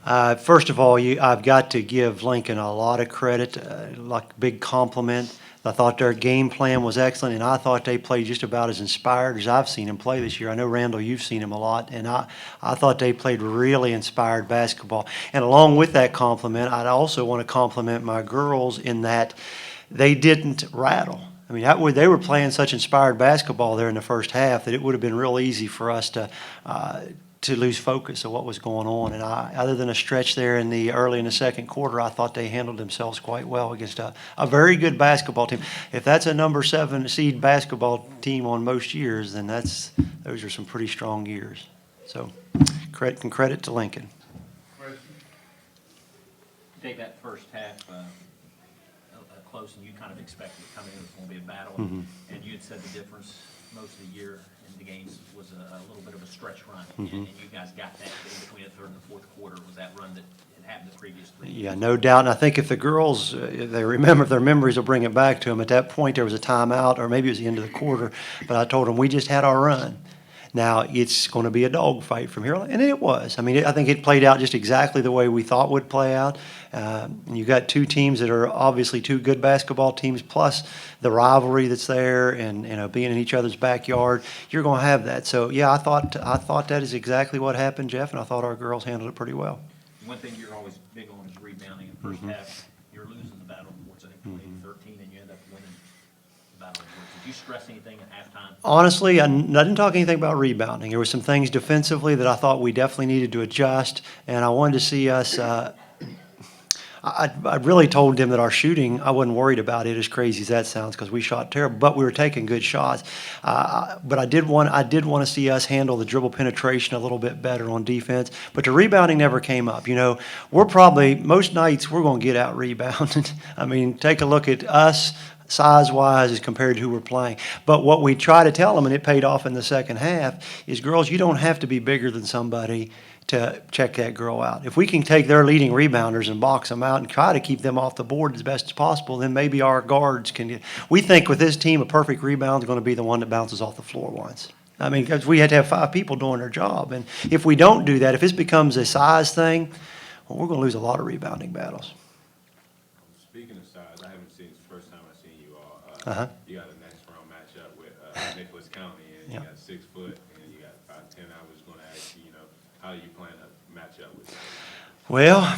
First of all, I've got to give Lincoln a lot of credit, like big compliment. I thought their game plan was excellent, and I thought they played just about as inspired as I've seen them play this year. I know, Randall, you've seen them a lot, and I thought they played really inspired basketball. And along with that compliment, I'd also want to compliment my girls in that they didn't rattle. I mean, they were playing such inspired basketball there in the first half that it would have been real easy for us to lose focus of what was going on. And other than a stretch there early in the second quarter, I thought they handled themselves quite well against a very good basketball team. If that's a number 7 seed basketball team on most years, then those are some pretty strong years. So credit to Lincoln. Take that first half close, and you kind of expected it coming in, it was going to be a battle. And you had said the difference most of the year in the games was a little bit of a stretch run, and you guys got that in between the third and the fourth quarter. Was that run that had happened the previous 3 years? Yeah, no doubt. And I think if the girls, if their memories will bring it back to them. At that point, there was a timeout, or maybe it was the end of the quarter. But I told them we just had our run. Now it's going to be a dogfight from here on, and it was. I mean, I think it played out just exactly the way we thought would play out. You got two teams that are obviously two good basketball teams, plus the rivalry that's there, and being in each other's backyard. You're going to have that. So yeah, I thought that is exactly what happened, Jeff, and I thought our girls handled it pretty well. One thing you're always big on is rebounding. In the first half, you're losing the battle towards, I think, 13, and you end up winning the battle. Did you stress anything at halftime? Honestly, I didn't talk anything about rebounding. There were some things defensively that I thought we definitely needed to adjust, and I wanted to see us. I really told them that our shooting, I wasn't worried about it, as crazy as that sounds, because we shot terrible, but we were taking good shots. But I did want to see us handle the dribble penetration a little bit better on defense. But the rebounding never came up. We're probably, most nights, we're going to get out rebounded. I mean, take a look at us size-wise as compared to who we're playing. But what we try to tell them, and it paid off in the second half, is, girls, you don't have to be bigger than somebody to check that girl out. If we can take their leading rebounders and box them out and try to keep them off the board as best as possible, then maybe our guards can get. We think with this team, a perfect rebound is going to be the one that bounces off the floor once. I mean, because we had to have 5 people doing their job. And if we don't do that, if this becomes a size thing, well, we're going to lose a lot of rebounding battles. Speaking of size, I haven't seen, it's the first time I've seen you all. You got a next round matchup with Nicholas County, and you got 6 foot, and you got about 10. I was going to ask you, how do you plan to match up with them? Well,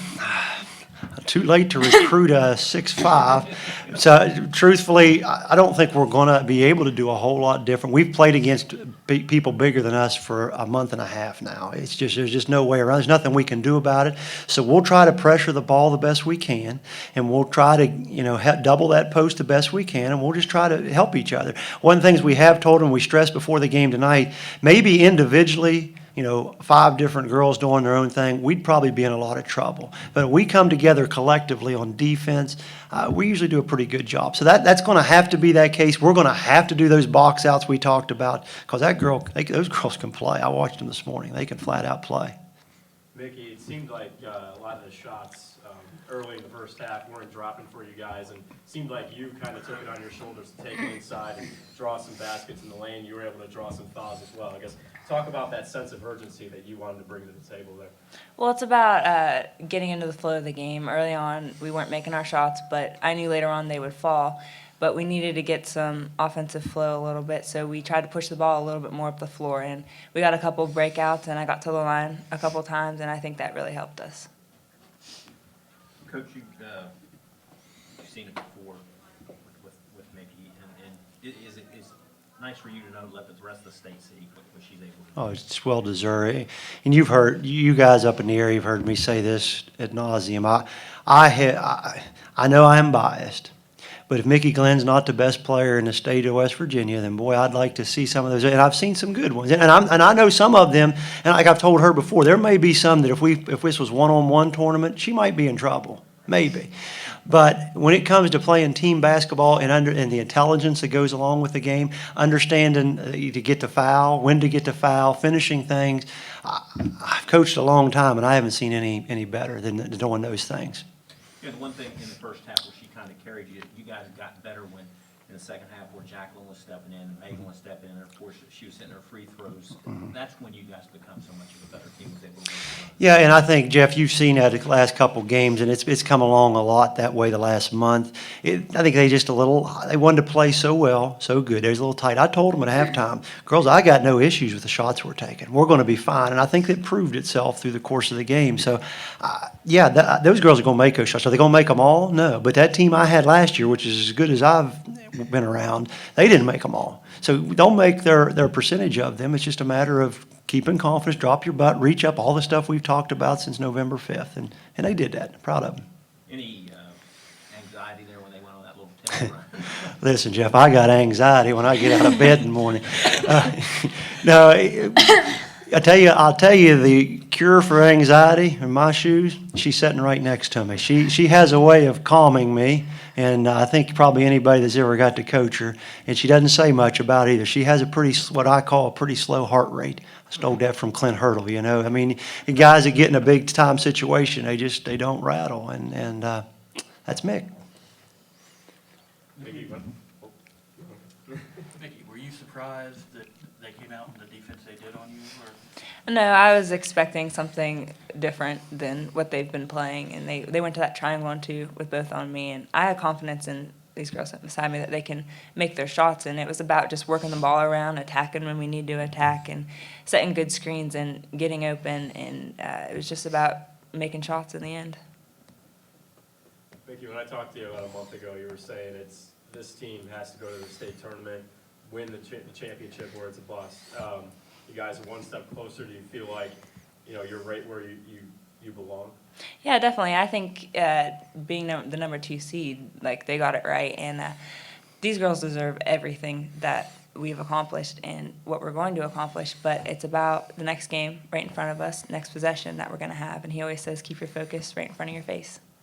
too late to recruit a 6'5". So truthfully, I don't think we're going to be able to do a whole lot different. We've played against people bigger than us for a month and a half now. There's just no way around. There's nothing we can do about it. So we'll try to pressure the ball the best we can, and we'll try to double that post the best we can, and we'll just try to help each other. One of the things we have told them, we stressed before the game tonight, maybe individually, 5 different girls doing their own thing, we'd probably be in a lot of trouble. But we come together collectively on defense, we usually do a pretty good job. So that's going to have to be that case. We're going to have to do those box outs we talked about, because those girls can play. I watched them this morning. They can flat out play. Miki, it seemed like a lot of the shots early in the first half weren't dropping for you guys, and it seemed like you kind of took it on your shoulders to take it inside and draw some baskets in the lane. You were able to draw some fouls as well. I guess talk about that sense of urgency that you wanted to bring to the table there. Well, it's about getting into the flow of the game. Early on, we weren't making our shots, but I knew later on they would fall. But we needed to get some offensive flow a little bit, so we tried to push the ball a little bit more up the floor. And we got a couple of breakouts, and I got to the line a couple times, and I think that really helped us. Coach, you've seen it before with Miki, and is it nice for you to know, let the rest of the state see what she's able to do? Oh, it's well deserved. And you guys up in the area have heard me say this ad nauseum. I know I am biased, but if Miki Glenn's not the best player in the state of West Virginia, then boy, I'd like to see some of those. And I've seen some good ones, and I know some of them. And like I've told her before, there may be some that if this was one-on-one tournament, she might be in trouble, maybe. But when it comes to playing team basketball and the intelligence that goes along with the game, understanding to get to foul, when to get to foul, finishing things, I've coached a long time, and I haven't seen any better than doing those things. The one thing in the first half where she kind of carried you, you guys got better when in the second half where Jacqueline was stepping in, and Megan was stepping in, and of course, she was hitting her free throws. That's when you guys become so much of a better team, was able to work. Yeah, and I think, Jeff, you've seen that the last couple games, and it's come along a lot that way the last month. I think they wanted to play so well, so good. They was a little tight. I told them at halftime, girls, I got no issues with the shots we're taking. We're going to be fine, and I think it proved itself through the course of the game. So, those girls are going to make those shots. Are they going to make them all? No, but that team I had last year, which is as good as I've been around, they didn't make them all. So don't make their percentage of them. It's just a matter of keeping confidence, drop your butt, reach up, all the stuff we've talked about since November 5th. And they did that. Proud of them. Any anxiety there when they went on that little tempo run? Listen, Jeff, I got anxiety when I get out of bed in the morning. No, I'll tell you the cure for anxiety in my shoes, she's sitting right next to me. She has a way of calming me, and I think probably anybody that's ever got to coach her, and she doesn't say much about it either. She has what I call a pretty slow heart rate. I stole that from Clint Hurdle, you know. I mean, the guys that get in a big time situation, they don't rattle, and that's Mick. Miki Glenn. Miki, were you surprised that they came out in the defense they did on you? Or? No, I was expecting something different than what they've been playing, and they went to that triangle on 2 with both on me, and I had confidence in these girls beside me that they can make their shots, and it was about just working the ball around, attacking when we need to attack, and setting good screens and getting open, and it was just about making shots in the end. Miki, when I talked to you about a month ago, you were saying this team has to go to the state tournament, win the championship, or it's a bust. You guys are one step closer. Do you feel like, you're right where you belong? Yeah, definitely. I think being the number 2 seed, like, they got it right, and these girls deserve everything that we've accomplished and what we're going to accomplish, but it's about the next game right in front of us, next possession that we're going to have, and he always says, keep your focus right in front of your face.